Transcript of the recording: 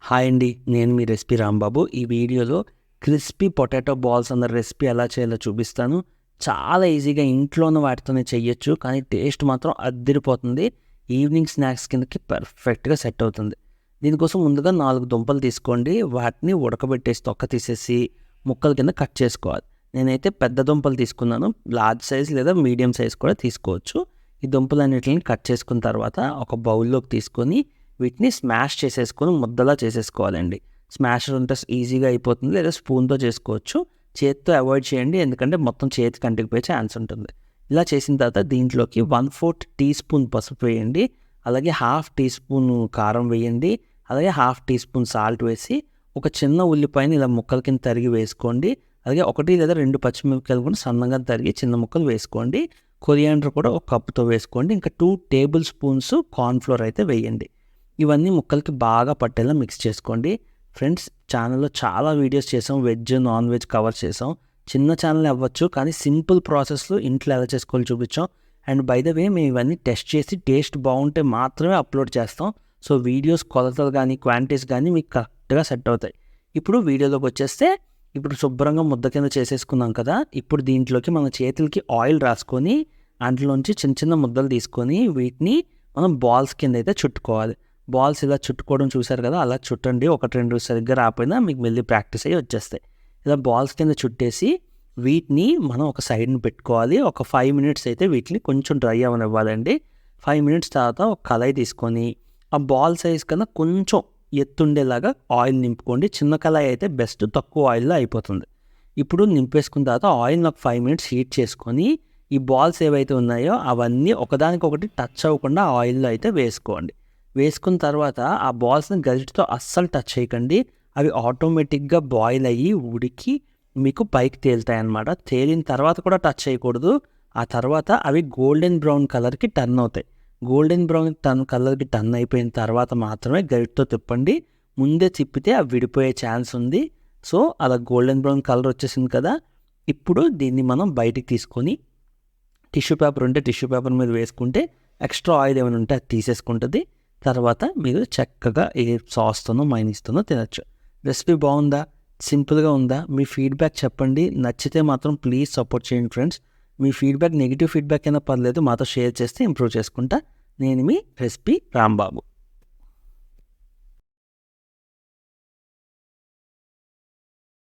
Hi అండి, నేను మీ recipe Rambabu. ఈ వీడియోలో క్రిస్పీ పొటాటో బాల్స్ అన్న రెసిపీ ఎలా చేయాలో చూపిస్తాను. చాలా ఈజీగా ఇంట్లోనే వాటితోనే చేయొచ్చు, కానీ టేస్ట్ మాత్రం అద్దిరిపోతుంది. ఈవినింగ్ స్నాక్స్ కిందకి పర్ఫెక్ట్గా సెట్ అవుతుంది. దీనికోసం ముందుగా 4 దుంపలు తీసుకోండి. వాటిని ఉడకబెట్టేసి తొక్క తీసేసి ముక్కల కింద కట్ చేసుకోవాలి. నేనైతే పెద్ద దుంపలు తీసుకున్నాను. లార్జ్ సైజ్ లేదా మీడియం సైజ్ కూడా తీసుకోవచ్చు. ఈ దుంపలన్నిటిని కట్ చేసుకున్న తర్వాత ఒక బౌల్లోకి తీసుకొని వీటిని స్మాష్ చేసేసుకొని ముద్దలా చేసేసుకోవాలండి. స్మాషర్ ఉంటే ఈజీగా అయిపోతుంది, లేదా స్పూన్తో చేసుకోవచ్చు. చేతితో అవాయిడ్ చేయండి, ఎందుకంటే మొత్తం చేతికి అంటుకుపోయే ఛాన్స్ ఉంటుంది. ఇలా చేసిన తర్వాత దీంట్లోకి 1/4 టీ స్పూన్ పసుపు వేయండి, అలాగే 1/2 టీ స్పూన్ కారం వేయండి, అలాగే 1/2 టీ స్పూన్ సాల్ట్ వేసి ఒక చిన్న ఉల్లిపాయని ఇలా ముక్కల కింద తరిగి వేసుకోండి. అలాగే 1 లేదా 2 పచ్చిమిరపకాయలు కూడా సన్నగా తరిగి చిన్న ముక్కలు వేసుకోండి. కొరియాండర్ కూడా ఒక కప్పుతో వేసుకోండి. ఇంకా 2 టేబుల్ స్పూన్స్ కార్న్ఫ్లోర్ అయితే వేయండి. ఇవన్నీ ముక్కలకి బాగా పట్టేలా మిక్స్ చేసుకోండి. ఫ్రెండ్స్, ఛానల్లో చాలా వీడియోస్ చేసాం, వెజ్ నాన్ వెజ్ కవర్ చేసాం. చిన్న ఛానల్ అవ్వచ్చు, కానీ సింపుల్ ప్రాసెస్లో ఇంట్లో ఎలా చేసుకోవాలో చూపించాం. అండ్ బై ద వే, మేము ఇవన్నీ టెస్ట్ చేసి టేస్ట్ బాగుంటే మాత్రమే అప్లోడ్ చేస్తాం. సో వీడియోస్ కొలతలు కానీ క్వాంటిటీస్ కానీ మీకు కరెక్ట్గా సెట్ అవుతాయి. ఇప్పుడు వీడియోలోకి వచ్చేస్తే, ఇప్పుడు శుభ్రంగా ముద్ద కింద చేసేసుకున్నాం కదా. ఇప్పుడు దీంట్లోకి మన చేతులకి ఆయిల్ రాసుకొని దాంట్లోంచి చిన్న చిన్న ముద్దలు తీసుకొని వీటిని మనం బాల్స్ కింద అయితే చుట్టుకోవాలి. బాల్స్ ఇలా చుట్టుకోవడం చూశారు కదా, అలా చుట్టండి. 1-2 సరిగ్గా రాకపోయినా మీకు మళ్ళీ ప్రాక్టీస్ అయ్యి వచ్చేస్తాయి. ఇలా బాల్స్ కింద చుట్టేసి వీటిని మనం ఒక సైడ్ని పెట్టుకోవాలి. ఒక 5 మినిట్స్ అయితే వీటిని కొంచెం డ్రై అవ్వనివ్వాలండి. 5 మినిట్స్ తర్వాత ఒక కళాయి తీసుకొని ఆ బాల్ సైజ్ కన్నా కొంచెం ఎత్తుండేలాగా ఆయిల్ నింపుకోండి. చిన్న కళాయి అయితే బెస్ట్, తక్కువ ఆయిల్లో అయిపోతుంది. ఇప్పుడు నింపేసుకున్న తర్వాత ఆయిల్ని ఒక 5 మినిట్స్ హీట్ చేసుకొని ఈ బాల్స్ ఏవైతే ఉన్నాయో అవన్నీ ఒకదానికొకటి టచ్ అవ్వకుండా ఆయిల్లో అయితే వేసుకోండి. వేసుకున్న తర్వాత ఆ బాల్స్ని గరిటతో అస్సలు టచ్ చేయకండి. అవి ఆటోమేటిక్గా బాయిల్ అయ్యి ఉడికి మీకు పైకి తేలుతాయి అన్నమాట. తేలిన తర్వాత కూడా టచ్ చేయకూడదు. ఆ తర్వాత అవి గోల్డెన్ బ్రౌన్ కలర్కి టర్న్ అవుతాయి. గోల్డెన్ బ్రౌన్ కలర్కి టర్న్ అయిపోయిన తర్వాత మాత్రమే గరిటతో తిప్పండి. ముందే తిప్పితే అవి విడిపోయే ఛాన్స్ ఉంది. సో అలా గోల్డెన్ బ్రౌన్ కలర్ వచ్చేసింది కదా. ఇప్పుడు దీన్ని మనం బయటికి తీసుకొని టిష్యూ పేపర్ ఉంటే టిష్యూ పేపర్ మీద వేసుకుంటే ఎక్స్ట్రా ఆయిల్ ఏమైనా ఉంటే అది తీసేసుకుంటుంది. తర్వాత మీరు చక్కగా ఏ సాస్తోనో మైనీస్తోనో తినచ్చు. రెసిపీ బాగుందా, సింపుల్గా ఉందా? మీ ఫీడ్బ్యాక్ చెప్పండి. నచ్చితే మాత్రం ప్లీజ్ సపోర్ట్ చేయండి ఫ్రెండ్స్. మీ ఫీడ్బ్యాక్ నెగిటివ్ ఫీడ్బ్యాక్ అయినా పర్లేదు, మాతో షేర్ చేస్తే ఇంప్రూవ్ చేసుకుంటా. నేను మీ రెసిపీ రాంబాబు.